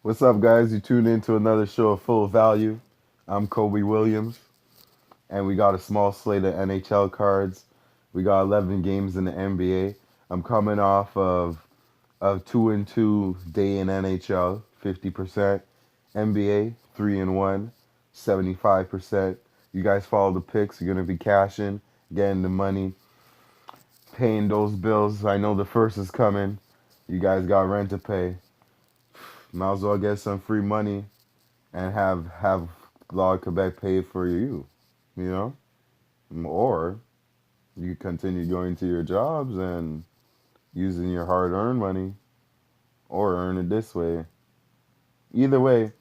What's up, guys? You tuned in to another show of Full Value. I'm Kobe Williams, and we got a small slate of NHL cards. We got 11 games in the NBA. I'm coming off of a 2-2 day in NHL, 50%. NBA 3-1, 75%. You guys follow the picks. You're gonna be cashing, getting the money, paying those bills. I know the first is coming. You guys got rent to pay. Might as well get some free money and have Law Quebec pay for you know, or you continue going to your jobs and using your hard-earned money, or earn it this way. Either way,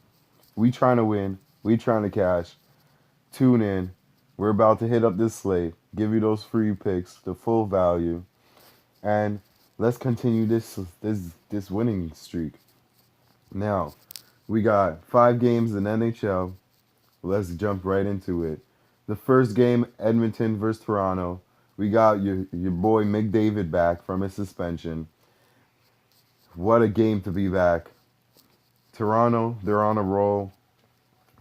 we trying to win, we trying to cash. Tune in. We're about to hit up this slate, give you those free picks, the full value, and let's continue this winning streak. Now, we got 5 games in NHL. Let's jump right into it. The first game, Edmonton versus Toronto. We got your boy McDavid back from his suspension. What a game to be back. Toronto, they're on a roll.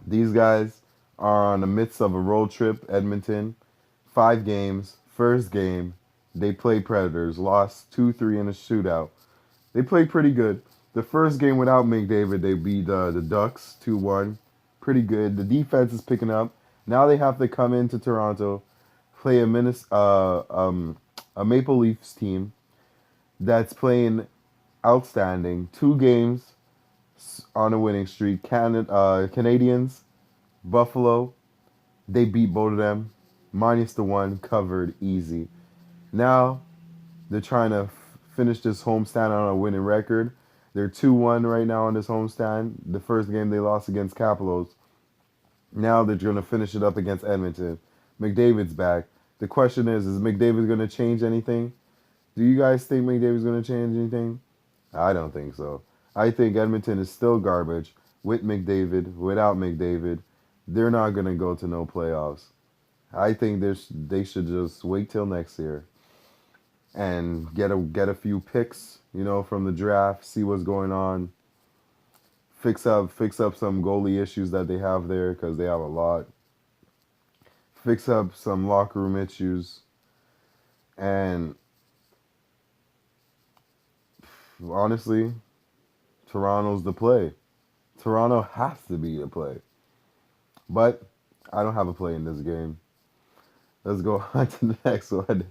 These guys are on the midst of a road trip. Edmonton, 5 games. First game, they played Predators, lost 2-3 in a shootout. They played pretty good. The first game without McDavid, they beat the Ducks 2-1. Pretty good. The defense is picking up. Now they have to come into Toronto, play a Maple Leafs team that's playing outstanding. 2 games on a winning streak. Canadians, Buffalo, they beat both of them. -1, covered easy. Now they're trying to finish this homestand on a winning record. They're 2-1 right now on this homestand. The first game they lost against Capitals. Now they're going to finish it up against Edmonton. McDavid's back. The question is McDavid going to change anything? Do you guys think McDavid's going to change anything? I don't think so. I think Edmonton is still garbage with McDavid, without McDavid. They're not going to go to no playoffs. I think they should just wait till next year and get a few picks, from the draft, see what's going on, fix up some goalie issues that they have there because they have a lot. Fix up some locker room issues, and honestly, Toronto's the play. Toronto has to be the play, but I don't have a play in this game. Let's go on to the next one.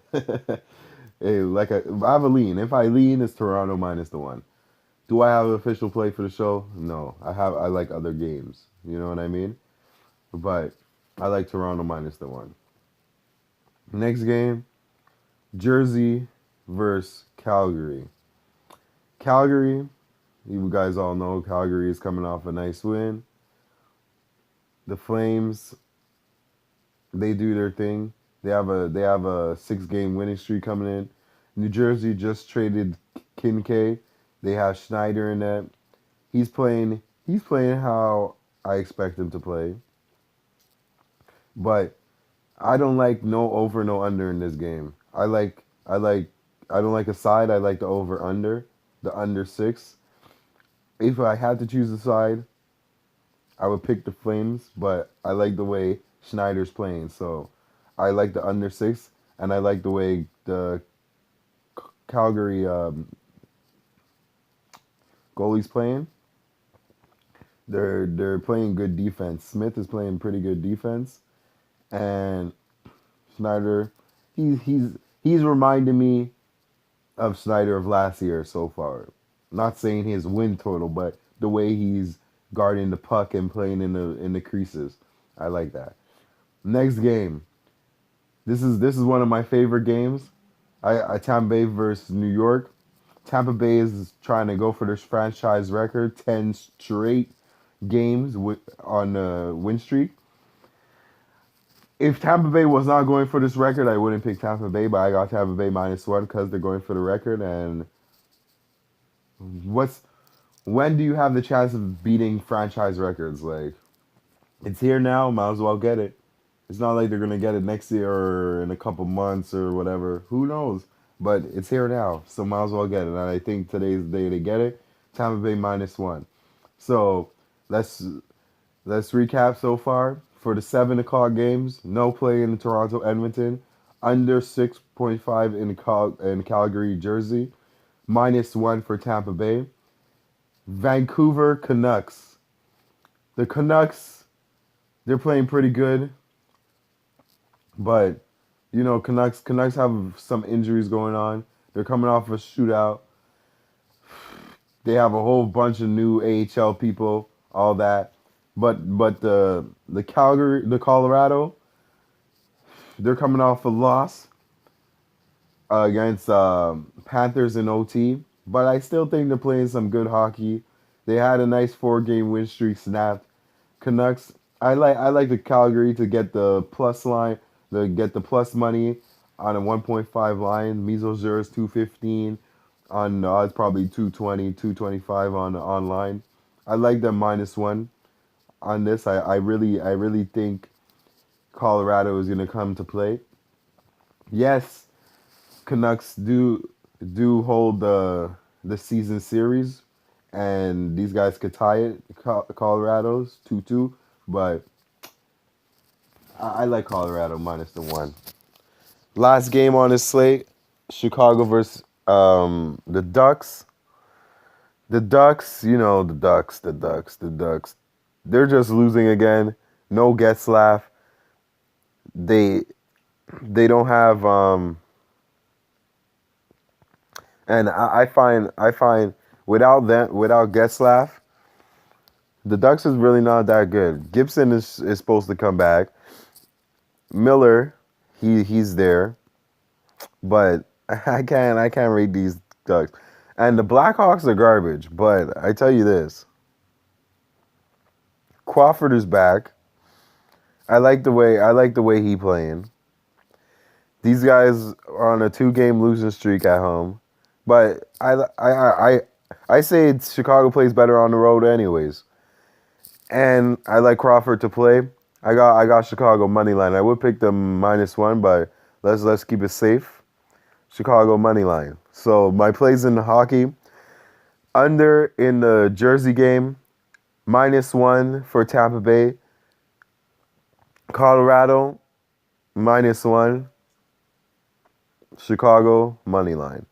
Hey, I have a lean. If I lean, it's Toronto -1. Do I have an official play for the show? No. I like other games. You know what I mean? But I like Toronto -1. Next game, Jersey versus Calgary. Calgary, you guys all know Calgary is coming off a nice win. The Flames, they do their thing. They have a 6-game winning streak coming in. New Jersey just traded Kincaid. They have Schneider in that. He's playing how I expect him to play. But I don't like no over, no under in this game. I don't like a side, I like the over under. The under 6. If I had to choose a side, I would pick the Flames, but I like the way Schneider's playing, so I like the under 6, and I like the way the Calgary goalie's playing. They're playing good defense. Smith is playing pretty good defense, and Schneider, he's reminding me of Schneider of last year so far. Not saying his win total, but the way he's guarding the puck and playing in the creases. I like that. Next game. This is one of my favorite games. Tampa Bay versus New York. Tampa Bay is trying to go for this franchise record, 10 straight games on a win streak. If Tampa Bay was not going for this record, I wouldn't pick Tampa Bay, but I got Tampa Bay -1 because they're going for the record. And what's when do you have the chance of beating franchise records? Like, it's here now, might as well get it. It's not like they're gonna get it next year or in a couple months or whatever. Who knows? But it's here now, so might as well get it. And I think today's the day to get it. Tampa Bay -1. So let's let's recap so far. For the 7 o'clock games, no play in Toronto, Edmonton, under 6.5 in Calgary, Jersey, -1 for Tampa Bay. Vancouver Canucks. The Canucks, they're playing pretty good, but Canucks have some injuries going on. They're coming off a shootout. They have a whole bunch of new AHL people, all that. But the Colorado, they're coming off a loss against Panthers in OT. But I still think they're playing some good hockey. They had a nice 4-game win streak snapped. Canucks, I like the Calgary to get the plus line, to get the plus money on a 1.5 line. Miseojeu is 215 on the odds, probably 220, 225 on online. I like them -1 on this. I really think Colorado is gonna come to play. Yes, Canucks do hold the season series, and these guys could tie it. Colorado's 2-2, but I like Colorado -1. Last game on this slate, Chicago versus the Ducks. The Ducks, the Ducks. They're just losing again. No Getzlaff. They they don't have and I find without Getzlaff, the Ducks is really not that good. Gibson is supposed to come back. Miller, he's there, but I can't rate these Ducks. And the Blackhawks are garbage, but I tell you this, Crawford is back. I like the way he playing. These guys are on a 2-game losing streak at home, but I say Chicago plays better on the road anyways. And I like Crawford to play. I got Chicago money line. I would pick them -1, but let's keep it safe. Chicago money line. So my plays in the hockey, under in the Jersey game, -1 for Tampa Bay. Colorado -1. Chicago money line.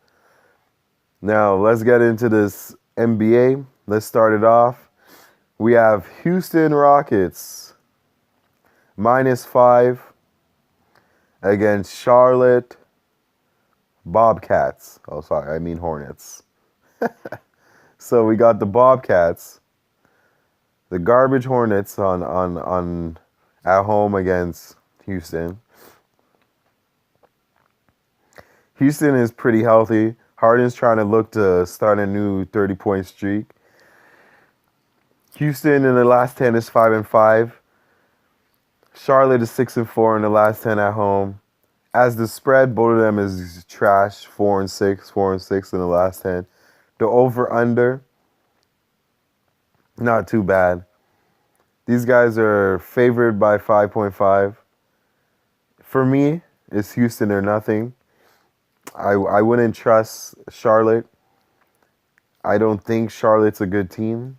Now let's get into this NBA. Let's start it off. We have Houston Rockets -5 against Charlotte Bobcats. Oh, sorry, I mean Hornets. So we got the Bobcats, the garbage Hornets on at home against Houston. Houston is pretty healthy. Harden's trying to look to start a new 30-point streak. Houston in the last 10 is 5-5. Charlotte is 6-4 in the last 10 at home. As the spread, both of them is trash. 4-6, 4-6 in the last 10. The over/under, not too bad. These guys are favored by 5.5. For me, it's Houston or nothing. I wouldn't trust Charlotte. I don't think Charlotte's a good team.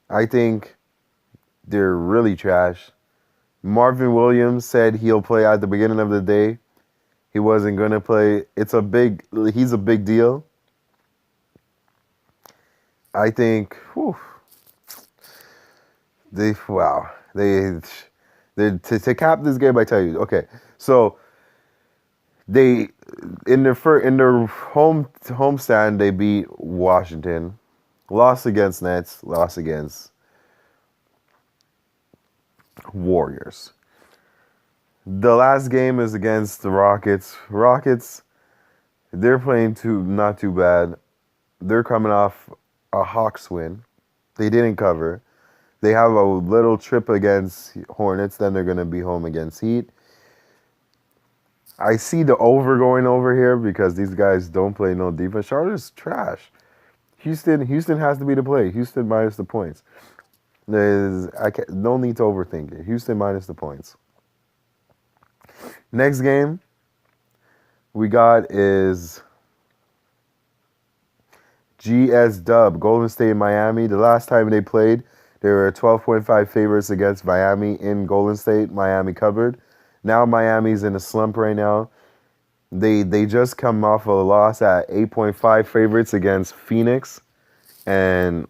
I think they're really trash. Marvin Williams said he'll play at the beginning of the day. He wasn't going to play. He's a big deal. I think, to cap this game, I tell you, okay. So they in their homestand they beat Washington, lost against Nets, lost against Warriors. The last game is against the Rockets. Rockets, they're playing not too bad. They're coming off a Hawks win. They didn't cover. They have a little trip against Hornets, then they're going to be home against Heat. I see the over going over here because these guys don't play no defense. Charlotte's trash. Houston has to be the play. Houston minus the points. No need to overthink it. Houston minus the points. Next game we got is GS Dub, Golden State, Miami. The last time they played, they were 12.5 favorites against Miami in Golden State. Miami covered. Now Miami's in a slump right now. They just come off a loss at 8.5 favorites against Phoenix, and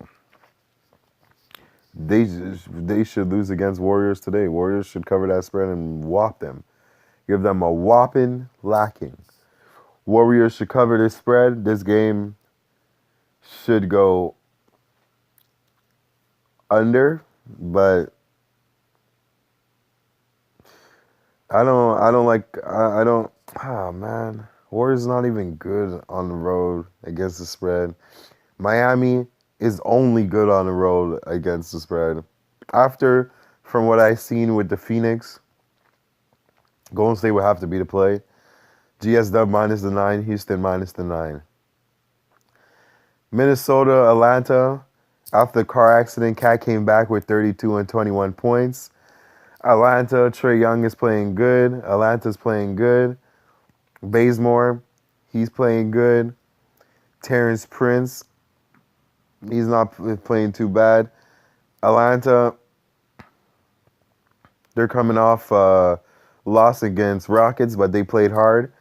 they should lose against Warriors today. Warriors should cover that spread and whop them. Give them a whopping lacking. Warriors should cover this spread. This game should go under, but I don't like I don't man. Warriors not even good on the road against the spread. Miami is only good on the road against the spread. After, from what I've seen with the Phoenix, Golden State would have to be the play. GSW minus the 9, Houston minus the 9. Minnesota, Atlanta. After the car accident, Cat came back with 32 and 21 points. Atlanta, Trae Young is playing good. Atlanta's playing good. Bazemore, he's playing good. Terrence Prince, he's not playing too bad. Atlanta, they're coming off loss against Rockets, but they played hard.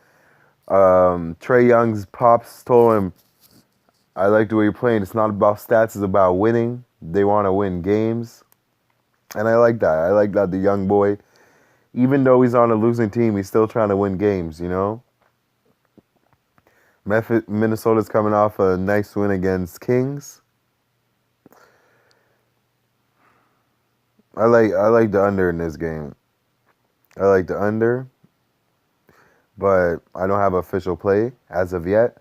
Trae Young's pops told him, I like the way you're playing. It's not about stats, it's about winning. They want to win games. And I like that. I like that the young boy, even though he's on a losing team, he's still trying to win games, you know? Minnesota's coming off a nice win against Kings. I like the under in this game. I like the under, but I don't have official play as of yet.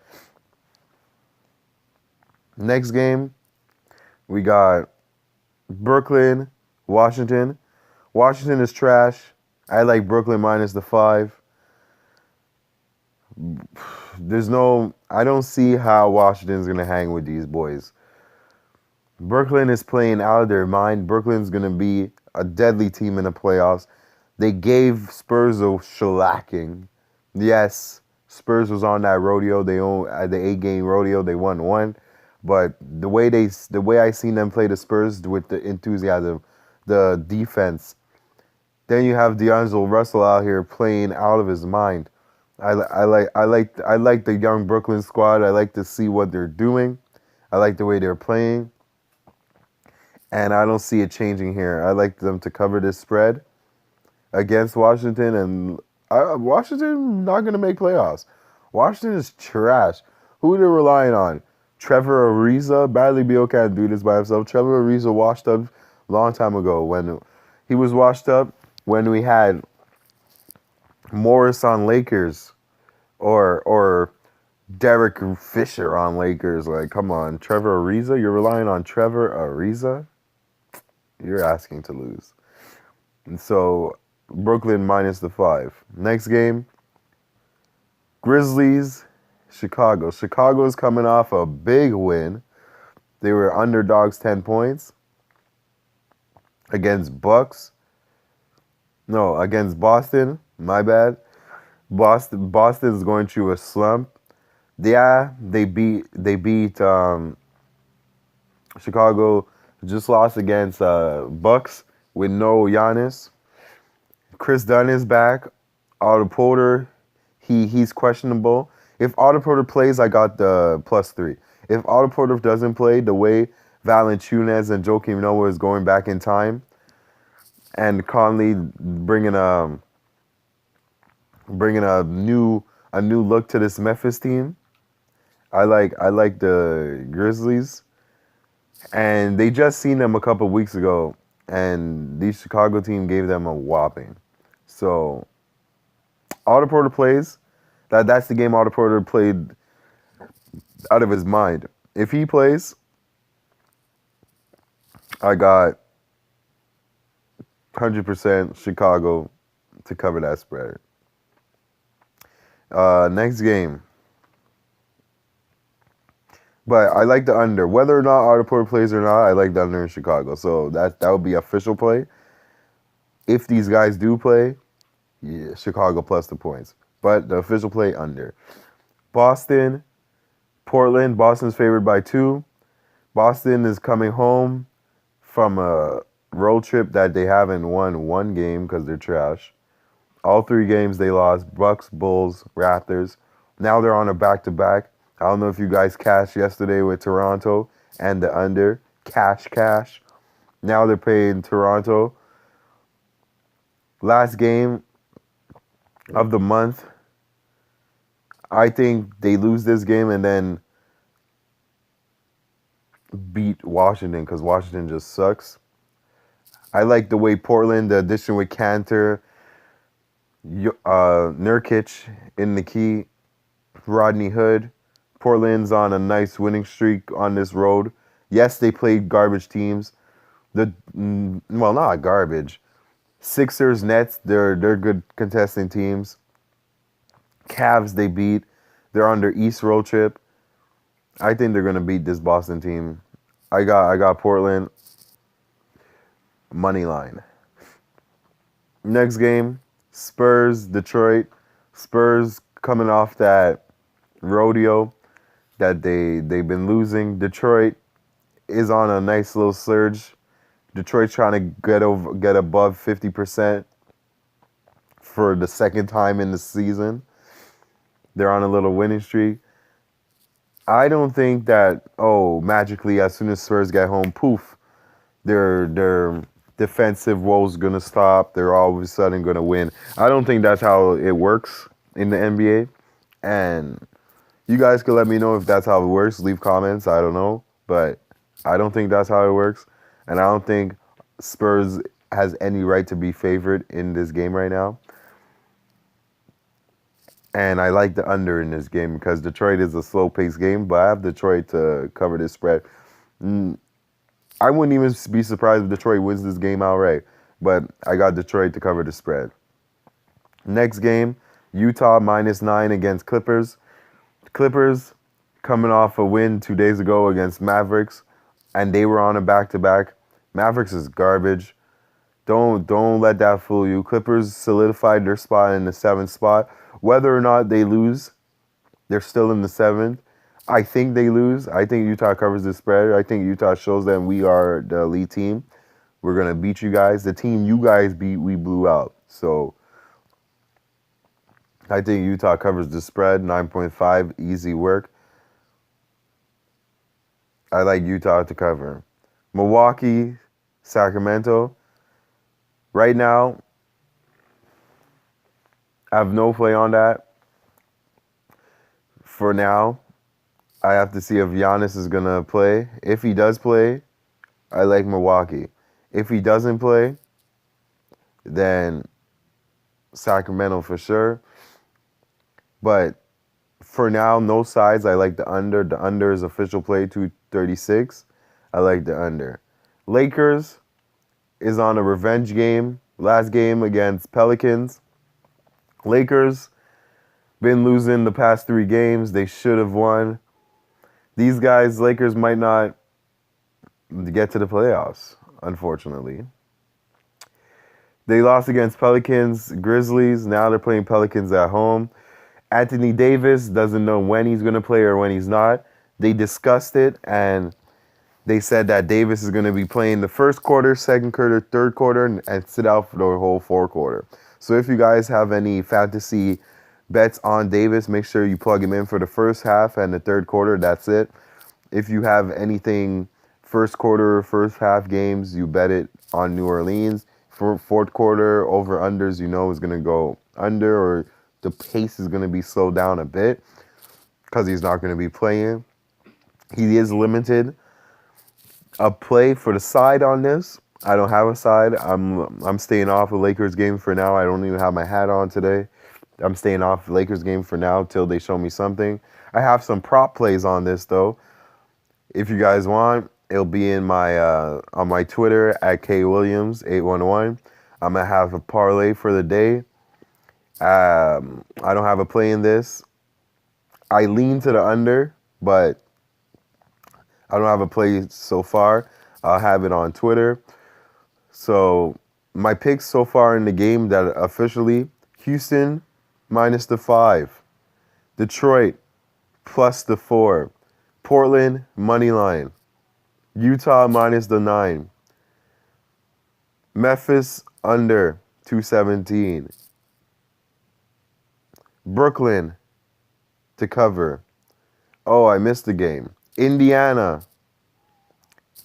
Next game, we got Brooklyn, Washington. Washington is trash. I like Brooklyn minus the 5. I don't see how Washington's going to hang with these boys. Brooklyn is playing out of their mind. Brooklyn's going to be a deadly team in the playoffs. They gave Spurs a shellacking. Yes, Spurs was on that rodeo. They own at the 8-game rodeo. They won one. But the way I seen them play the Spurs with the enthusiasm, the defense. Then you have D'Angelo Russell out here playing out of his mind. I like the young Brooklyn squad. I like to see what they're doing. I like the way they're playing. And I don't see it changing here. I like them to cover this spread against Washington. And Washington not going to make playoffs. Washington is trash. Who are they relying on? Trevor Ariza? Bradley Beal can't do this by himself. Trevor Ariza washed up a long time ago. When he was washed up when we had Morris on Lakers or Derek Fisher on Lakers. Like, come on. Trevor Ariza? You're relying on Trevor Ariza? You're asking to lose. And so, Brooklyn minus the 5. Next game, Grizzlies, Chicago. Chicago's coming off a big win. They were underdogs 10 points against Bucks. No, against Boston. My bad. Boston's going through a slump. Yeah, they beat Chicago. Just lost against Bucks with no Giannis. Chris Dunn is back. Otto Porter, he's questionable. If Otto Porter plays, I got the +3. If Otto Porter doesn't play, the way Valanciunas and Joakim Noah is going back in time, and Conley bringing a new look to this Memphis team, I like the Grizzlies, and they just seen them a couple weeks ago, and the Chicago team gave them a whopping. So Otto Porter plays. That's the game Otto Porter played out of his mind. If he plays, I got 100% Chicago to cover that spread. Next game. But I like the under. Whether or not Otto Porter plays or not, I like the under in Chicago. So that would be official play. If these guys do play, Chicago plus the points. But the official play under. Boston, Portland, Boston's favored by 2. Boston is coming home from a road trip that they haven't won one game because they're trash. All 3 games they lost: Bucks, Bulls, Raptors. Now they're on a back-to-back. I don't know if you guys cashed yesterday with Toronto and the under. Cash. Now they're playing Toronto. Last game of the month. I think they lose this game and then beat Washington because Washington just sucks. I like the way Portland, the addition with Cantor, Nurkic in the key, Rodney Hood. Portland's on a nice winning streak on this road. Yes, they played garbage teams. Well, not garbage. Sixers, Nets, they're good contesting teams. Cavs, they beat. They're on their East road trip. I think they're gonna beat this Boston team. I got Portland money line. Next game, Spurs, Detroit. Spurs coming off that rodeo that they've been losing. Detroit is on a nice little surge. Detroit's trying to get above 50% for the second time in the season. They're on a little winning streak. I don't think that, magically as soon as Spurs get home, poof, their defensive woes gonna stop. They're all of a sudden gonna win. I don't think that's how it works in the NBA. And you guys can let me know if that's how it works. Leave comments. I don't know, but I don't think that's how it works. And I don't think Spurs has any right to be favored in this game right now. And I like the under in this game because Detroit is a slow-paced game, but I have Detroit to cover this spread. I wouldn't even be surprised if Detroit wins this game outright, but I got Detroit to cover the spread. Next game, Utah -9 against Clippers. Clippers coming off a win 2 days ago against Mavericks, and they were on a back-to-back. Mavericks is garbage. Don't let that fool you. Clippers solidified their spot in the 7th spot. Whether or not they lose, they're still in the 7th. I think they lose. I think Utah covers the spread. I think Utah shows them we are the elite team. We're going to beat you guys. The team you guys beat, we blew out. So I think Utah covers the spread, 9.5, easy work. I like Utah to cover. Milwaukee, Sacramento. Right now, I have no play on that. For now, I have to see if Giannis is going to play. If he does play, I like Milwaukee. If he doesn't play, then Sacramento for sure. But for now, no sides. I like the under. The under is official play, 236. I like the under. Lakers is on a revenge game. Last game against Pelicans. Lakers been losing the past 3 games. They should have won. These guys, Lakers, might not get to the playoffs, unfortunately. They lost against Pelicans, Grizzlies. Now they're playing Pelicans at home. Anthony Davis doesn't know when he's going to play or when he's not. They discussed it, and they said that Davis is going to be playing the first quarter, second quarter, third quarter, and sit out for the whole 4th quarter. So if you guys have any fantasy bets on Davis, make sure you plug him in for the first half and the 3rd quarter. That's it. If you have anything first quarter, first half games, you bet it on New Orleans. For 4th quarter, over-unders, is going to go under, or the pace is going to be slowed down a bit because he's not going to be playing. He is limited. A play for the side on this. I don't have a side. I'm staying off the Lakers game for now. I don't even have my hat on today. I'm staying off the Lakers game for now till they show me something. I have some prop plays on this though. If you guys want, it'll be in my on my Twitter at kwilliams811. I'm gonna have a parlay for the day. I don't have a play in this. I lean to the under, but I don't have a play so far. I'll have it on Twitter. So my picks so far in the game that officially: Houston -5, Detroit +4, Portland, money line. Utah minus the 9. Memphis, under 217. Brooklyn, to cover. Oh, I missed the game. Indiana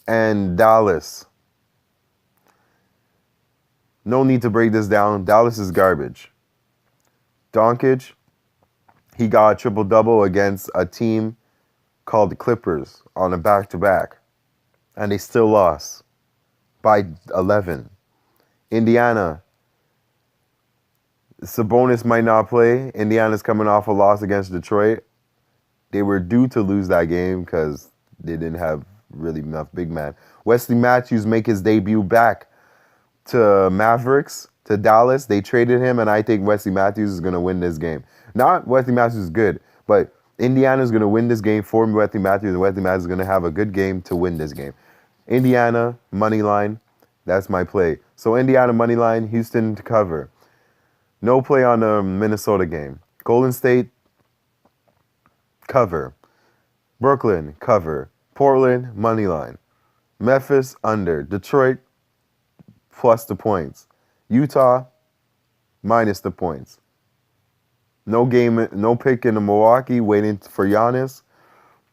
and Dallas. No need to break this down. Dallas is garbage. Doncic, he got a triple-double against a team called the Clippers on a back-to-back. And they still lost by 11. Indiana, Sabonis might not play. Indiana's coming off a loss against Detroit. They were due to lose that game because they didn't have really enough big man. Wesley Matthews make his debut back to Mavericks, to Dallas. They traded him, and I think Wesley Matthews is going to win this game. Not Wesley Matthews is good, but Indiana's going to win this game for Wesley Matthews, and Wesley Matthews is going to have a good game to win this game. Indiana, money line, that's my play. So Indiana, money line, Houston to cover. No play on the Minnesota game. Golden State, cover. Brooklyn, cover. Portland, money line. Memphis, under. Detroit, plus the points. Utah, minus the points. No game, no pick in Milwaukee, waiting for Giannis.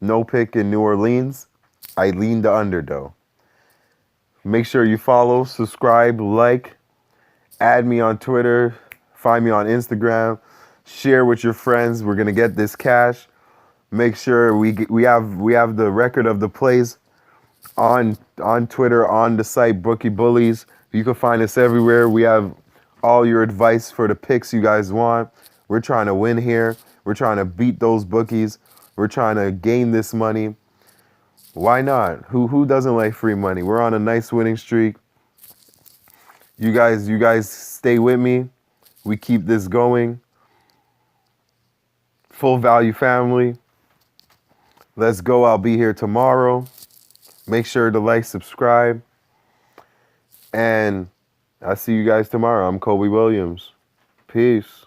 No pick in New Orleans. I lean the under, though. Make sure you follow, subscribe, like, add me on Twitter, find me on Instagram, share with your friends. We're gonna get this cash. Make sure we have the record of the plays on Twitter, on the site Bookie Bullies. You can find us everywhere. We have all your advice for the picks you guys want. We're trying to win here. We're trying to beat those bookies. We're trying to gain this money. Why not? Who doesn't like free money? We're on a nice winning streak. You guys stay with me. We keep this going. Full value family. Let's go. I'll be here tomorrow. Make sure to like, subscribe. And I'll see you guys tomorrow. I'm Kobe Williams. Peace.